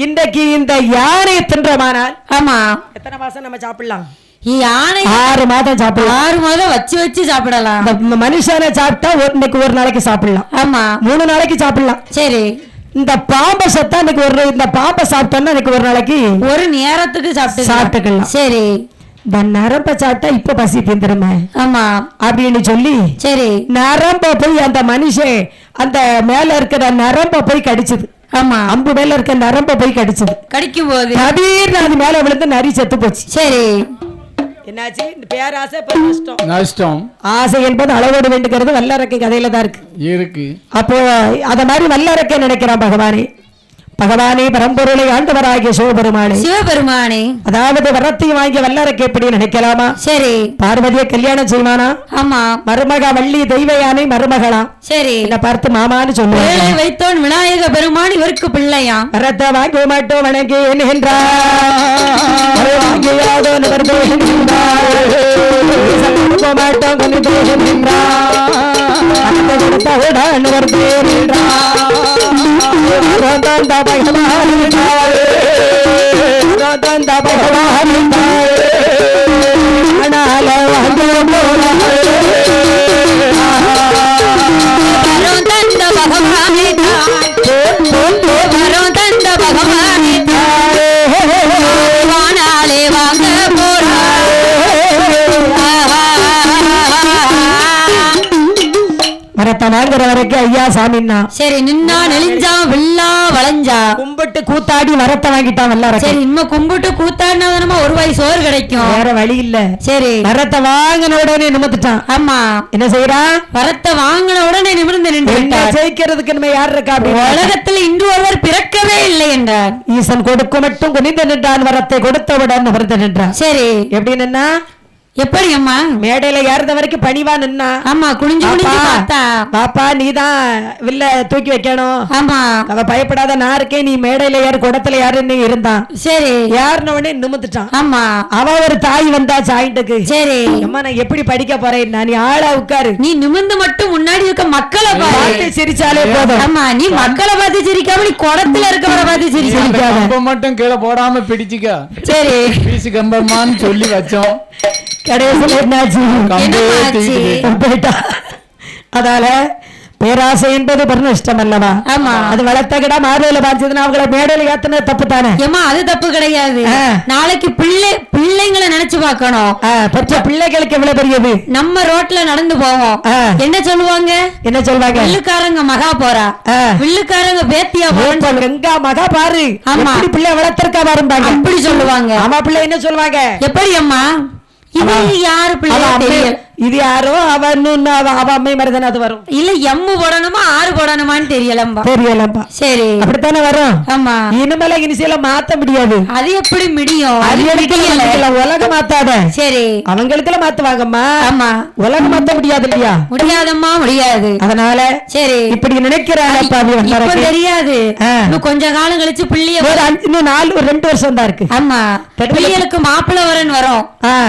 இன்றைக்கு இந்த யானை தின்றமானால் ஆமா எத்தனை மாசம் நம்ம சாப்பிடலாம்? யானை 6 மாதம் சாப்பிடலாம். 6 மாதம் வச்சு சாப்பிடலாம். இந்த மனுஷனை சாப்பிட்டா இன்னைக்கு ஒரு நாளைக்கு சாப்பிடலாம். ஆமா 3 நாளைக்கு சாப்பிடலாம். சரி இந்த பாம்பை சத்தா இன்னைக்கு இந்த பாம்பை சாப்பிட்டோம்னா இன்னைக்கு ஒரு நாளைக்கு ஒரு நேரத்துக்கு சாப்பிட்டுக்கலாம். சரி இந்த நரம்ப சாப்பிட்டா இப்ப பசி தீந்துருமே ஆமா அப்படின்னு சொல்லி சரி நரம்ப போய் அந்த மனுஷன் அந்த மேல இருக்கிற நரம்ப போய் கடிச்சது. ஆமா அம்பு மேல இருக்க நரம்ப போய் கடிச்சது. கடிக்கும் போது திடீர்னு அது மேல விழுந்து நரி செத்து போச்சு. சரி என்னாச்சு? இந்த பேராசை நஷ்டம். ஆசை என்பது அளவோடு வேண்டுகிறது வல்லரக்கை கதையில தான் இருக்கு. அப்போ அத மாதிரி வல்லரக்கை நினைக்கிறான் பகவானே. பகவானே பரம்பொருளை ஆண்டவராகிய சிவபெருமானே அதாவது வரத்தையும் வாங்கிய வல்லரக்கை எப்படி நினைக்கலாமா? சரி பார்வதியை கல்யாணம் செய்வானா? ஆமா மருமக வள்ளி தெய்வ யானை மருமகளா? சரி என்ன பார்த்து மாமான்னு சொல்லுவாங்க. வைத்தோன் விநாயக பெருமான் இவருக்கு பிள்ளையா? வரத்தை வாங்க மாட்டோம் வணங்கி என்கின்றார். மாட்டோம் வாங்குற வரைக்கும் ஐயா சாமின்னா சரி நின்னா நெளிஞ்சா வில்லா வளைஞ்சா கும்பிட்டு கூத்தாடி வரத்தை வாங்கிட்டான் வல்லாரக்கை. சரி இன்னும் கும்பிட்டு கூத்தாடினா ஒரு வாய் சோறு கிடைக்கும், வேற வழி இல்ல. சரி வரத்தை வாங்கின உடனே நிமிர்ந்துட்டான். ஆமா என்ன செய்யறான்? வரத்தை வாங்கின உடனே நிமிர்ந்து நின்று ஜெயிக்கிறதுக்கு நம்ம யார் இருக்கா? உலகத்துல இன்று ஒருவர் பிறக்கவே இல்லை என்றார். ஈசன் கொடுக்க மட்டும் குனிந்து நின்றான், வரத்தை கொடுத்தவுடன் நிமிர்ந்து நின்றான். சரி எப்படி நின்னா? எப்படி அம்மா? மேடையில ஏறத வரைக்கும் பணிவா நின்னா. ஆமா குனிஞ்சு பார்த்தா பாப்பா நீதான் வில்ல தூக்கி வைக்கணும். ஆமா அவ பயப்படாத நான் இருக்கேன், நீ மேடையில யாரு குடத்துல யாருன்னு இருந்தான். சரி யாருன உடனே நிமிந்துட்டான். ஆமா அவ ஒரு தாய் வந்தா சாயிண்டுக்கு. சரி அம்மா நான் எப்படி படிக்க போறேன்? நீ ஆளா உட்காரு, நீ நிமிந்து மட்டும் முன்னாடி இருக்க மக்களை பார்த்து சிரிச்சாலே போதும். ஆமா நீ மக்களை பார்த்து சிரிக்காம நீ குடத்துல இருக்கவரை பார்த்து சிரிக்காம மட்டும் கீழே போடாம பிடிச்சிக்க. சரி பீசு கம்பம்மான்னு சொல்லி வச்சோம். கடைசியில் என்னாச்சு? அதால பேராசை என்பது பெருநஷ்டம் அல்லவா? ஆமா அது வளர்த்த கிடா மார்வேல பாய்ச்சதுன்னா அவங்களை மேடையில ஏத்தன தப்பு தானே? ஏமா அது தப்பு கிடையாது. நாளைக்கு பிள்ளைங்களை நினைச்சு பார்க்கணும். பெற்ற பிள்ளைகளுக்கு எவ்வளவு பெரியது. நம்ம ரோட்ல நடந்து போவோம், என்ன சொல்லுவாங்க? என்ன சொல்வாங்க? வில்லுக்காரங்க மகா போறா, வில்லுக்காரங்க பேத்தியா போறா, எங்க மகா பாரு, ஆமா பிள்ளை வளர்த்திருக்கா பாருங்க அப்படி சொல்லுவாங்க. ஆமா பிள்ளை என்ன சொல்லுவாங்க? எப்படி அம்மா இது யாரு பிள்ளை? இது யாரோ அவன் அவ அம்மை மருதன் அது வரும் இல்ல எம்மு போடணுமா 6 போடணுமான்னு தெரியலம்பா. சரி அப்படித்தானே வரும். ஆமா இனிமேல இனிசியல மாத்த முடியாது. அது எப்படி முடியும்? உலகம் மாத்தாத. சரி அவங்களுக்குள்ள மாத்துவாங்கம்மா. ஆமா உலகம் மாத்த முடியாது இல்லையா? முடியாதம்மா முடியாது. அதனால சரி இப்படி நினைக்கிறாங்க தெரியாது. இன்னும் கொஞ்ச காலம் கழிச்சு பிள்ளைய இன்னும் 2 வருஷம் தான் இருக்கு. ஆமா பிள்ளைகளுக்கு மாப்பிள்ளை வரன் வரும்,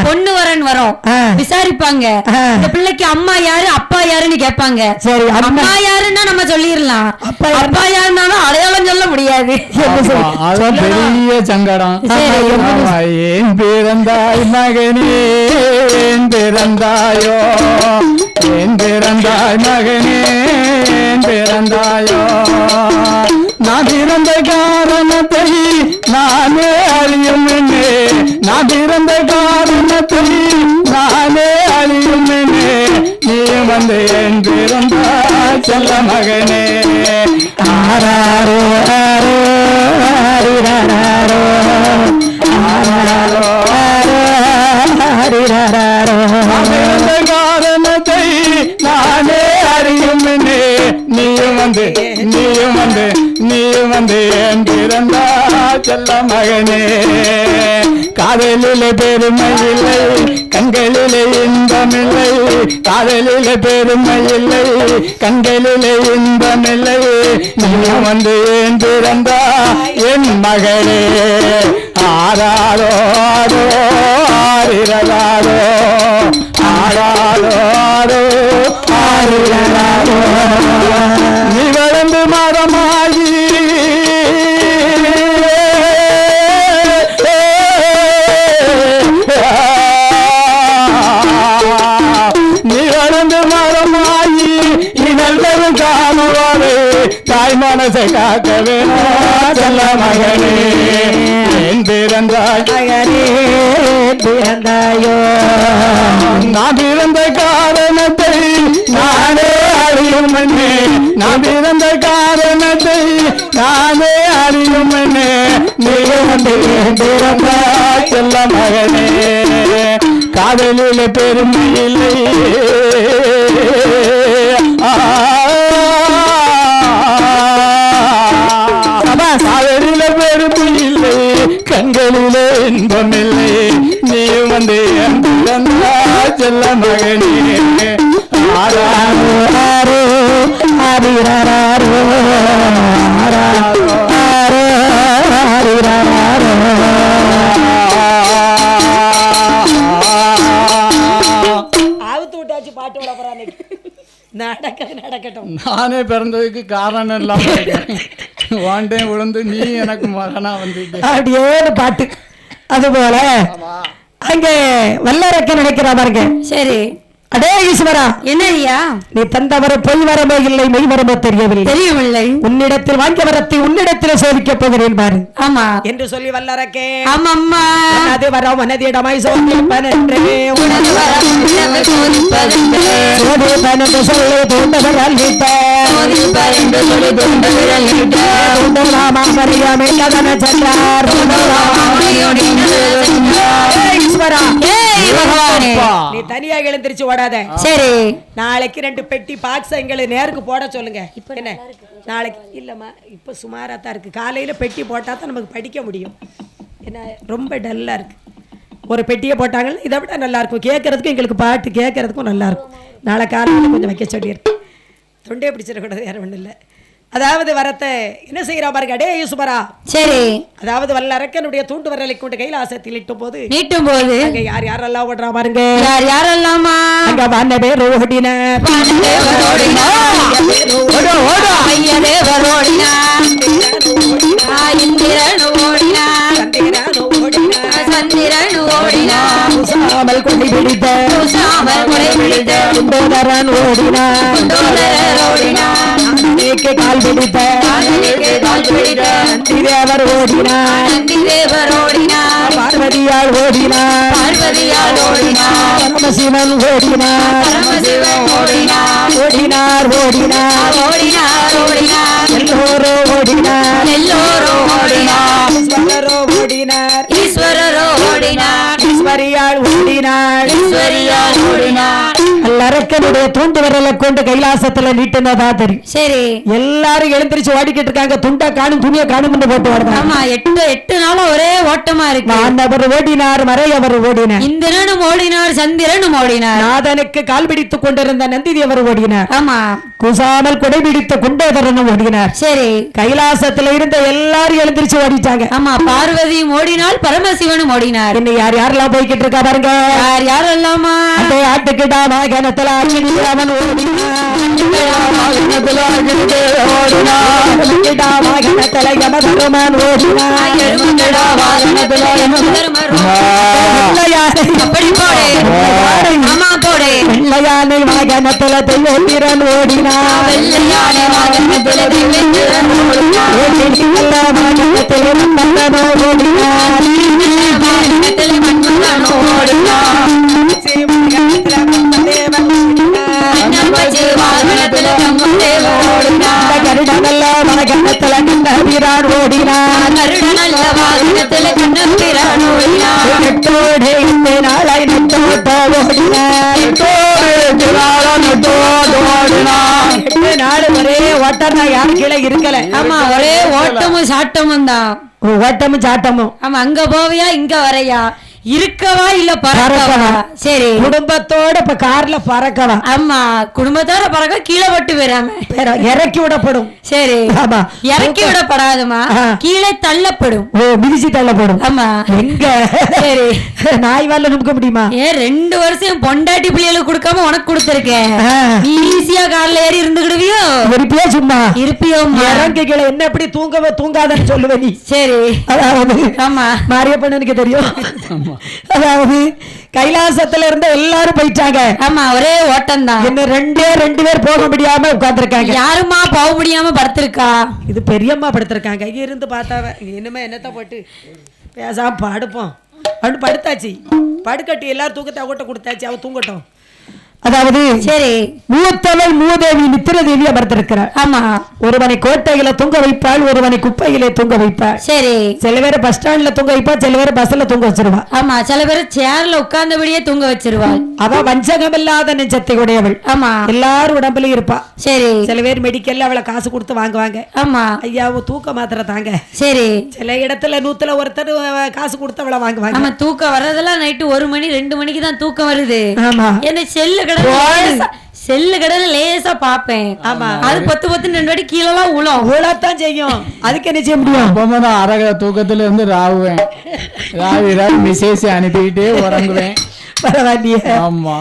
பொண்ணு வரன் வரும், விசாரிப்பாங்க இந்த பிள்ளைக்கு அம்மா யாரு அப்பா யாருன்னு கேட்பாங்க. சரி அம்மா யாருன்னா நம்ம சொல்லிடலாம், அப்பா யாருன்னாலும் அடையாளம் சொல்ல முடியாது. பெரிய சங்கடம். ஏன் பிறந்தாய் மகனே, ஏன் பிறந்தாயோ, ஏன் பிறந்தாய் மகனே, ஏன் பிறந்தாயோ, நான் பிறந்த காரணத்தை நானே அறியும், நான் பிறந்த காரணத்தை நானே அறியும், நீ வந்து என் பிறந்தா செல்ல மகனே. ஆராரோ ஆரோ ஆரிராரோ ஆராரோ ஆரிராரோ பிறந்த காரணத்தை நானே அறியும், நீயும் வந்து நீயும் வந்து நீயும் வந்து என் பிறந்தா செல்ல மகனே. காதலிலே பெருமை இல்லை, கண்களிலே இன்பமில்லை, காதலிலே பெருமை இல்லை, கண்களிலே இன்பமில்லை, நீயும் வந்து ஏன் பிறந்தா என் மகளே. ஆராரோ ஆரோ ஆரிராரோ ஆராரோ ஆரிராரோ நீ வளர்ந்து மரமாகி மனசை காக்க வேணும் செல்ல மகனே ஏன் பிறந்தாய் மகனே பிறந்தாயோ நான் பிறந்த காரணத்தை நானே அறியும் மண்ணே நான் பிறந்த காரணத்தை நானே அறியும் மண்ணே நீ வந்து பிறந்தாய் செல்ல மகனே காதலில் பெருமை இல்லை காதலில பெருமை இல்லை கண்களிலே இன்பமில்லை நீ வந்து பிறந்தாய் செல்ல மகனே ஆராரோ ஆரோ ஆரிராரோ ஆராரோ ஆரோ ஆரிராரோ ஆவுத்து விட்டாச்சு பாட்டு விட போறானே நடக்கட்டும் நானே பிறந்ததுக்கு காரணம் இல்லாம வாண்டேன் விழுந்து நீ எனக்கு மகனா வந்தீங்க அப்படியே பாட்டு அது போல அங்கே வல்லரக்க நினைக்கிறா பாருங்க சரி அடே ஈஸ்வரா என்னையா நீ தந்தவர பொய் வரமோ இல்லை மெய் வரமோ தெரியவில்லை தெரியவில்லை உன்னிடத்தில் வாங்கிய வரத்தை உன்னிடத்தில் சோதிக்கப் போகிறேன் பாரு ஆமா என்று சொல்லி வல்லரக்கே ஆமாம்மா அது வர மனதிடமாய் சோதிப்பனென்றே உனது வரம் என்று சோதிப்பதென்று சோதிப்பனென்று சொல்லி தூண்டவரால் நீட்ட சோதிப்பதென்று சொல்லி தூண்டுவிரல் நீட்ட தூண்டலாமாமரியாமே கதன சென்றார் தூண்டலாமாமரியோடு இன்னொரு சென்றார். ஈஸ்வரா ஏய் பகவானே. நீ தனியாக எழுந்திருச்சு ஓடாத சரி நாளைக்கு 2 பெட்டி பாக்ஸ் எங்களை நேருக்கு போட சொல்லுங்க என்ன நாளைக்கு இல்லம்மா இப்ப சுமாரா தான் இருக்கு காலையில பெட்டி போட்டா தான் நமக்கு படிக்க முடியும் என்ன ரொம்ப டல்லா இருக்கு ஒரு பெட்டியை போட்டாங்கன்னா இதை விட நல்லா இருக்கும் கேட்கறதுக்கும் எங்களுக்கு பாட்டு கேட்கறதுக்கும் நல்லா இருக்கும் நாளை காலையில கொஞ்சம் வைக்க சொல்லியிருக்கு தொண்டையை பிடிச்சிடக்கூடாது வேற ஒன்றும் இல்லை அதாவது வரத்தை என்ன செய்யறா பாருங்க அடே ஈஸ்வரா சரி அதாவது வல்லரக்கனுடைய தூண்டு வரலை கொண்டு கைலாசத்தில் இட்டும் போது நீட்டும் போது அங்க யார் யாரெல்லாம் ஓடுறா பாருங்க யார் யாரெல்லாமா அங்க வான பேர் ஓடினர் ஐயதேவர் ஓடினார் இந்திரன் ஓடினார் சந்திரன் ஓடினார் உசாமல் கொடி பிடித்த உசாமல் கொடை பிடித்த குண்டோதரன் ஓடினார் குண்டோதரர் ஓடினார் ஆண்டவனுக்கு கால் பிடித்த ஆண்டவனுக்கு கால் பிடித்த நந்திதேவர் ஓடினார் நந்திதேவர் ஓடினார் பார்வதியால் ஓடினார் பார்வதியால் ஓடினார் பரமசிவன் ஓடினார் பரமசிவன் ஓடினார் ஓடினார் ஓடினார் ஓடினார் ஓடினார் எல்லோரோ ஓடினார் எல்லோரும் ஓடினார் ஈஸ்வரரோ ஓடினார் ஈஸ்வரரோ ஓடினார் ஈஸ்வரியால் ஓடினார் ஈஸ்வரியால் ஓடினார் அல்லரக்கனுடைய தூண்டு வரலை கொண்டு கைலாசத்துல நீட்டினதா தெரியும் சரி எல்லாரும் எழுந்திரிச்சு ஓடிக்கிட்டு இருக்காங்க துண்டா காணும் துணியை காணும் போட்டு ஓடுறாங்க ஆமா எட்டு நாளா ஒரே ஓட்டமா இருக்கு ஆண்டவர் ஓடினார் மறையவர் ஓடினார் இந்திரனும் ஓடினார் சந்திரனும் ஓடினார் நாதனுக்கு கால் பிடித்துக் கொண்டிருந்த நந்திதேவர் ஓடினார் ஆமா குசாமல் கொடை பிடித்த குண்டோதரனும் ஓடினார் சரி கைலாசத்துல இருந்த எல்லாரும் எழுந்திரிச்சு ஓடிட்டாங்க ஆமா பார்வதியும் ஓடினாள் பரமசிவனும் ஓடினார் இன்னும் யார் யாரெல்லாம் போய்கிட்டு இருக்கா பாருங்க யார் யாரெல்லாமா அந்த ஆட்டுக்கிட்டா வாகனத்துல அவன் வாகனத்துல யமதருமன் ஓடினார் அப்படி போடு ஆமா போடு வெள்ளையானை வாகனத்துல தெய்வத்திரன் ஓடினார் வெள்ளையானை வாகனத்துல தெய்வத்திரன் ஓடினார் வாகனத்திலே மன்னனோ ஓடினார் வாகனத்துல மன்மதனோ ஓடினார் வாகனத்துல கம்மதேவன் ஓடினார் கருடனல்ல வாகனத்துல கண்ணபிரான் ஓடினார் கருடனல்ல வாகனத்துல கண்ணபிரான் ஓடினார் நெட்டோடு இந்த நாளை நெட்டோட்டோ ஓடினார் நாடு ஒரே ஓட்டம்னா யாரு கீழே இருக்கல ஆமா ஒரே ஓட்டமும் சாட்டமும் தான் ஓட்டமும் சாட்டமும் ஆமா அங்க போவியா இங்க வரையா இருக்கவா இல்ல பறக்கவா சரி குடும்பத்தோட இப்ப கார்ல பறக்கவா ஆமா குடும்பத்தோட பறக்க கீழே பட்டு போயிடாம இறக்கி விடப்படும் சரி ஆமா இறக்கி விடப்படாதுமா கீழே தள்ளப்படும் ஓ மிதிச்சு தள்ளப்படும் ஆமா எங்க சரி நாய் வாழ நுக்க முடியுமா ஏன் 2 வருஷம் பொண்டாட்டி பிள்ளைகளுக்கு கொடுக்காம உனக்கு கொடுத்திருக்கேன் நீ ஈஸியா கார்ல ஏறி இருந்துக்கிடுவியோ இருப்பியோ சும்மா இருப்பியோ இறங்கி கீழே என்ன எப்படி தூங்காதன்னு சொல்லுவ நீ சரி அதாவது ஆமா மாரியப்பனுக்கு தெரியும் அதாவது கைலாசத்துல இருந்த எல்லாரும் போயிட்டாங்க. ஆமா ஒரே ஓட்டம் தான். இன்னும் ரெண்டு பேர் போக முடியாம உட்கார்ந்துருக்காங்க. யாருமா போக முடியாம படுத்திருக்கா? இது பெரியம்மா படுத்திருக்காங்க. இருந்து பார்த்தாவ இனிமே என்னத்த போட்டு பேசாம படுப்போம் அப்படின்னு படுத்தாச்சு. படுக்கட்டி எல்லாரும் தூக்கத்தை அவட்ட கொடுத்தாச்சு. அவ தூங்கட்டும். அதாவது சரி மூத்தவள் மூதேவி நித்திர தேவி அமர்ந்திருக்கிறார். ஆமா ஒருவனை கோட்டையில தூங்க வைப்பாள், ஒருவனை குப்பையிலே தூங்க வைப்பாள். சரி சில பேர் பஸ் ஸ்டாண்ட்ல தூங்க வைப்பா, சில பேர் பஸ்ல தூங்க வச்சிருவா. ஆமா சில பேர் சேர்ல உட்கார்ந்தபடியே தூங்க வச்சிருவாள். அவ வஞ்சகமில்லாத நெஞ்சத்தை உடையவள். ஆமா எல்லாரும் உடம்புலயும் இருப்பா. சரி சில பேர் மெடிக்கல்ல அவளை காசு கொடுத்து வாங்குவாங்க. ஆமா ஐயாவோ தூக்க மாத்திரை தாங்க. சரி சில இடத்துல 100ல ஒருத்தர் காசு கொடுத்து அவளை வாங்குவாங்க. ஆமா தூக்கம் வர்றதெல்லாம் நைட்டு 1 மணி 2 மணிக்கு தான் தூக்கம் வருது. ஆமா என்ன செல்லு கடையில லேசா பாப்பேன். ஆமா அது 10 2 வாட்டி கீழெல்லாம் ஊழத்தான் செய்யும். அதுக்கு என்ன செய்ய முடியும்? அப்பமா நான் அரக தூக்கத்துல இருந்து ராவுவேன். ராவி மெசேஜ் அனுப்பிக்கிட்டே உறங்குவேன். பரவாயில்லையே. ஆமா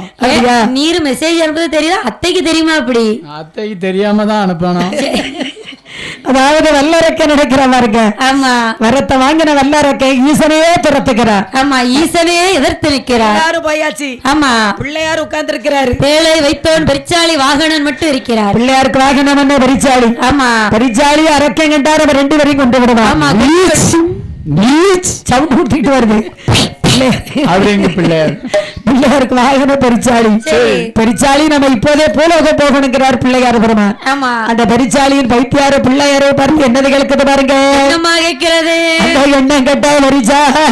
நீரு மெசேஜ் அனுப்புறது தெரியுதா? அத்தைக்கு தெரியுமா? அப்படி அத்தைக்கு தெரியாம தான் அனுப்பணும். அதாவது வல்லரக்க நடக்கிற பாருங்க. ஆமா வரத்தை வாங்கின வல்லரக்க ஈசனையே துரத்துக்கிறார். ஆமா ஈசனையே எதிர்த்து நிற்கிறார். யாரும் போயாச்சு. ஆமா பிள்ளையார் உட்கார்ந்து இருக்கிறாரு. பேழை வைத்தோன் பெரிச்சாளி வாகனன் மட்டும் இருக்கிறார். பிள்ளையாருக்கு வாகனம் என்ன? பெரிச்சாளி. ஆமா பெரிச்சாளி அரக்கம் கண்டார். அவர் 2 பேரையும் கொண்டு விடுவார். ஆமா சவுண்ட் ஊட்டிட்டு வருது. பிள்ளையாருக்கு வாகனம் பெரிச்சாளி. பெரிச்சாளி நம்ம இப்போதே பூலோக போகணுங்கிறார் பிள்ளையார் பெருமான். ஆமா அந்த பெரிச்சாலியின் பைத்தியார பிள்ளையாரை பார்த்து என்னது கேட்குது பாருங்க. கேட்கிறது எண்ணம் கட்ட பெரிச்சாளி